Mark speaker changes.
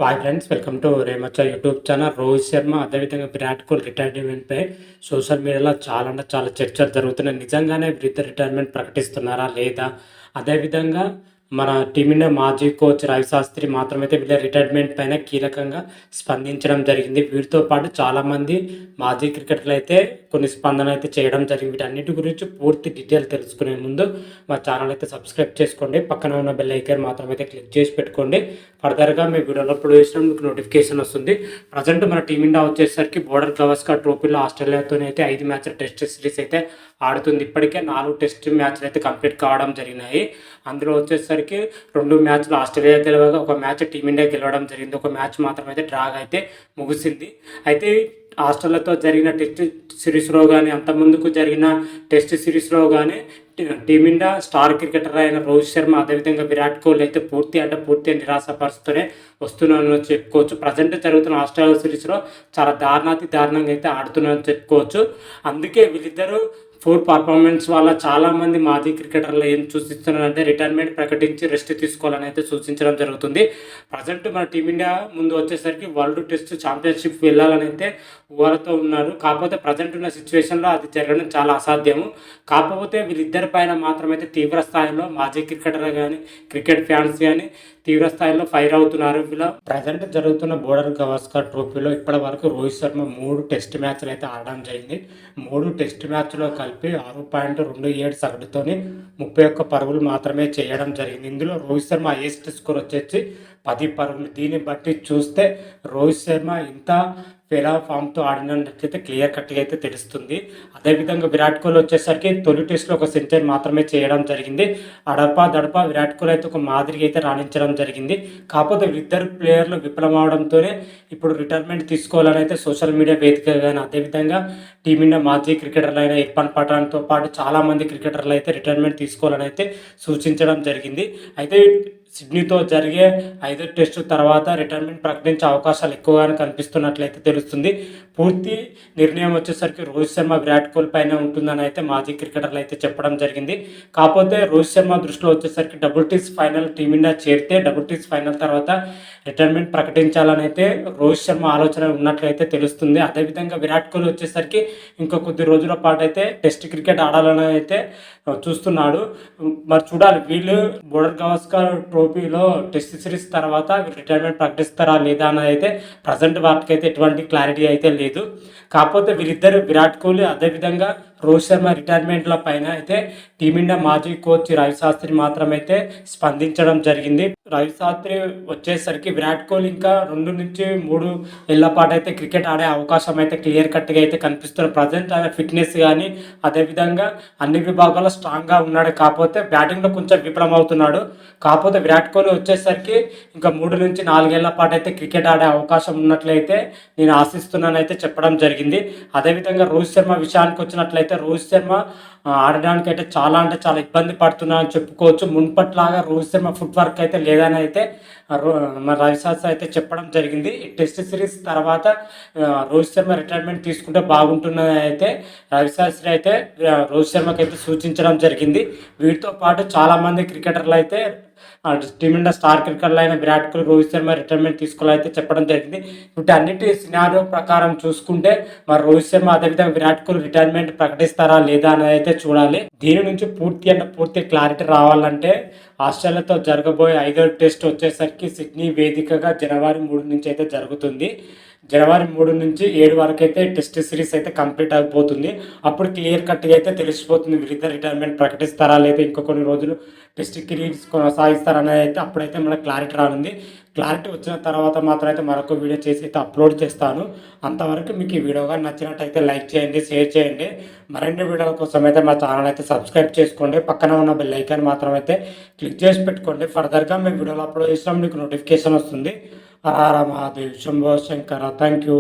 Speaker 1: Hi friends, welcome to రేమచ్చ YouTube channel. Rohit Sharma అదేవిధంగా Virat Kohli రిటైర్మెంట్పై social మీడియాలో చాలా చర్చలు జరుగుతున్నాయి. నిజంగానే వీరిద్దరు రిటైర్మెంట్ ప్రకటిస్తున్నారా లేదా? అదేవిధంగా మన టీమిండియా మాజీ కోచ్ రవి శాస్త్రి మాత్రమైతే వీళ్ళ రిటైర్మెంట్ పైన కీలకంగా స్పందించడం జరిగింది. వీటితో పాటు చాలామంది మాజీ క్రికెటర్లు అయితే కొన్ని స్పందన అయితే చేయడం జరిగింది. వీటన్నిటి గురించి పూర్తి డీటెయిల్ తెలుసుకునే ముందు మా ఛానల్ అయితే సబ్స్క్రైబ్ చేసుకోండి. పక్కన ఉన్న బెల్ ఐకాన్ మాత్రమైతే క్లిక్ చేసి పెట్టుకోండి. ఫర్దర్గా మీ వీడియోలో అప్లోడ్ చేసిన మీకు నోటిఫికేషన్ వస్తుంది. ప్రజెంట్ మన టీమిండియా వచ్చేసరికి బోర్డర్ గవస్కర్ ట్రోఫీలో ఆస్ట్రేలియాతోనైతే 5 మ్యాచ్ల టెస్ట్ సిరీస్ అయితే ఆడుతుంది. ఇప్పటికే 4 టెస్ట్ మ్యాచ్లు అయితే కంప్లీట్ కావడం జరిగినాయి. అందులో వచ్చేసరికి 2 మ్యాచ్లు ఆస్ట్రేలియా గెలవగా, ఒక మ్యాచ్ టీమిండియా గెలవడం జరిగింది. ఒక మ్యాచ్ మాత్రమైతే డ్రాగా అయితే ముగిసింది. అయితే ఆస్ట్రేలియాతో జరిగిన టెస్ట్ సిరీస్లో కానీ, అంత ముందుకు జరిగిన టెస్ట్ సిరీస్లో కానీ టీమిండియా స్టార్ క్రికెటర్ అయిన రోహిత్ శర్మ అదేవిధంగా విరాట్ కోహ్లీ అయితే పూర్తి నిరాశపరుస్తూనే వస్తున్నారని చెప్పుకోవచ్చు. ప్రజెంట్ జరుగుతున్న ఆస్ట్రేలియా సిరీస్లో చాలా దారుణంగా అయితే ఆడుతున్నారని చెప్పుకోవచ్చు. అందుకే వీళ్ళిద్దరూ పర్ఫార్మెన్స్ వల్ల చాలామంది మాజీ క్రికెటర్లు ఏం సూచిస్తున్నారంటే రిటైర్మెంట్ ప్రకటించి రెస్ట్ తీసుకోవాలని అయితే సూచించడం జరుగుతుంది. ప్రజెంట్ మన టీమిండియా ముందు వచ్చేసరికి వరల్డ్ టెస్ట్ ఛాంపియన్షిప్ వెళ్ళాలని అయితే ఊరతో ఉన్నారు. కాకపోతే ప్రజెంట్ ఉన్న సిచ్యువేషన్లో అది జరగడం చాలా అసాధ్యము. కాకపోతే వీళ్ళిద్దరి పైన మాత్రమైతే తీవ్ర స్థాయిలో మాజీ క్రికెటర్లు కానీ, క్రికెట్ ఫ్యాన్స్ కానీ తీవ్ర స్థాయిలో ఫైర్ అవుతున్నారు. వీళ్ళ ప్రజెంట్ జరుగుతున్న బోర్డర్ గవస్కర్ ట్రోఫీలో ఇప్పటి వరకు రోహిత్ శర్మ 3 టెస్ట్ మ్యాచ్లు అయితే ఆడడం జరిగింది. 3 టెస్ట్ మ్యాచ్లో కలిపి 6.27 సగటుతోని 31 పరుగులు మాత్రమే చేయడం జరిగింది. ఇందులో రోహిత్ శర్మ హైయెస్ట్ స్కోర్ వచ్చేసి 10 పరుగులు. దీన్ని బట్టి చూస్తే రోహిత్ శర్మ ఇంత ఫెయిల్ ఫామ్తో ఆడినట్లయితే క్లియర్ కట్గా అయితే తెలుస్తుంది. అదేవిధంగా విరాట్ కోహ్లీ వచ్చేసరికి తొలి టెస్ట్లో ఒక సెంచరీ మాత్రమే చేయడం జరిగింది. దడప విరాట్ కోహ్లీ అయితే ఒక మాదిరిగా అయితే రాణించడం జరిగింది. కాకపోతే ఇద్దరు ప్లేయర్లు విఫలమవడంతోనే ఇప్పుడు రిటైర్మెంట్ తీసుకోవాలని అయితే సోషల్ మీడియా వేదికగా కానీ, అదేవిధంగా టీమిండియా మాజీ క్రికెటర్లు అయిన ఇర్ఫాన్ పఠాన్తో పాటు చాలామంది క్రికెటర్లు అయితే రిటైర్మెంట్ తీసుకోవాలని అయితే సూచించడం జరిగింది. అయితే సిడ్నీతో జరిగే 5వ టెస్టు తర్వాత రిటైర్మెంట్ ప్రకటించే అవకాశాలు ఎక్కువగానే కనిపిస్తున్నట్లయితే తెలుస్తుంది. పూర్తి నిర్ణయం వచ్చేసరికి రోహిత్ శర్మ విరాట్ కోహ్లీ పైన ఉంటుందని అయితే మాజీ క్రికెటర్లు అయితే చెప్పడం జరిగింది. కాకపోతే రోహిత్ శర్మ దృష్టిలో వచ్చేసరికి డబుల్ టీస్ ఫైనల్ టీమిండియా చేరితే డబుల్ టీస్ ఫైనల్ తర్వాత రిటైర్మెంట్ ప్రకటించాలని అయితే రోహిత్ శర్మ ఆలోచన ఉన్నట్లయితే తెలుస్తుంది. అదేవిధంగా విరాట్ కోహ్లీ వచ్చేసరికి ఇంకో కొద్ది రోజుల పాటు అయితే టెస్ట్ క్రికెట్ ఆడాలని అయితే చూస్తున్నాడు. మరి చూడాలి వీళ్ళు బోర్డర్ గవస్కర్ ట్రోఫీలో టెస్ట్ సిరీస్ తర్వాత రిటైర్మెంట్ ప్రకటిస్తారా లేదా అని అయితే ప్రజెంట్ వాటికైతే ఎటువంటి క్లారిటీ అయితే లేదు. కాకపోతే వీళ్ళిద్దరు విరాట్ కోహ్లీ అదేవిధంగా రోహిత్ శర్మ రిటైర్మెంట్ల పైన అయితే టీమిండియా మాజీ కోచ్ రవి శాస్త్రి మాత్రమైతే స్పందించడం జరిగింది. రవి శాస్త్రి వచ్చేసరికి విరాట్ కోహ్లీ ఇంకా 2 నుంచి 3 ఏళ్ల పాటు అయితే క్రికెట్ ఆడే అవకాశం అయితే క్లియర్ కట్గా అయితే కనిపిస్తుంది. ప్రజెంట్ ఆయన ఫిట్నెస్ కానీ అదేవిధంగా అన్ని విభాగాల్లో స్ట్రాంగ్గా ఉన్నాడు. కాకపోతే బ్యాటింగ్లో కొంచెం విఫలమవుతున్నాడు. కాకపోతే విరాట్ కోహ్లీ వచ్చేసరికి ఇంకా 3 నుంచి 4 ఏళ్ల పాటు అయితే క్రికెట్ ఆడే అవకాశం ఉన్నట్లయితే నేను ఆశిస్తున్నానైతే చెప్పడం జరిగింది. అదేవిధంగా రోహిత్ శర్మ విషయానికి వచ్చినట్లయితే రోహిత్ శర్మ ఆడడానికి అయితే చాలా ఇబ్బంది పడుతున్నారని చెప్పుకోవచ్చు. మున్పట్లాగా రోహిత్ శర్మ ఫుట్ వర్క్ అయితే లేదని అయితే మన రవి శాస్త్రి అయితే చెప్పడం జరిగింది. ఈ టెస్ట్ సిరీస్ తర్వాత రోహిత్ శర్మ రిటైర్మెంట్ తీసుకుంటే బాగుంటుందని అయితే రవి శాస్త్రి అయితే రోహిత్ శర్మకి అయితే సూచించడం జరిగింది. వీటితో పాటు చాలామంది క్రికెటర్లు అయితే టీమిండియా స్టార్ క్రికెటర్లు అయిన విరాట్ కోహ్లీ, రోహిత్ శర్మ రిటైర్మెంట్ తీసుకోవాలైతే చెప్పడం జరిగింది. వీటన్నిటి సినారియో ప్రకారం చూసుకుంటే మరి రోహిత్ శర్మ అదేవిధంగా విరాట్ కోహ్లీ రిటైర్మెంట్ ప్రకటిస్తారా లేదా అనేది అయితే చూడాలి. దీని నుంచి పూర్తి క్లారిటీ రావాలంటే ఆస్ట్రేలియాతో జరగబోయే 5వ టెస్ట్ వచ్చేసరికి సిడ్నీ వేదికగా జనవరి 3 నుంచి అయితే జరుగుతుంది. జనవరి 3 నుంచి 7 వరకు అయితే టెస్ట్ సిరీస్ అయితే కంప్లీట్ అయిపోతుంది. అప్పుడు క్లియర్ కట్గా అయితే తెలిసిపోతుంది వీళ్ళిద్దరు రిటైర్మెంట్ ప్రకటిస్తారా లేదా ఇంకా కొన్ని రోజులు టెస్ట్ సిరీస్ కొనసాగిస్తారనేది అయితే అప్పుడైతే మనకు క్లారిటీ రానుంది. క్లారిటీ వచ్చిన తర్వాత మాత్రం అయితే మరొక వీడియో చేసి అయితే అప్లోడ్ చేస్తాను. అంతవరకు మీకు ఈ వీడియో కానీ నచ్చినట్టయితే లైక్ చేయండి, షేర్ చేయండి. మరిన్ని వీడియోల కోసం అయితే మా ఛానల్ అయితే సబ్స్క్రైబ్ చేసుకోండి. పక్కన ఉన్న బెల్ ఐకాన్ మాత్రం అయితే క్లిక్ చేసి పెట్టుకోండి. ఫర్దర్గా మేము వీడియోలో అప్లోడ్ చేసినా మీకు నోటిఫికేషన్ వస్తుంది. హర హర మహాదేవ్, శంభో శంకర. Thank you.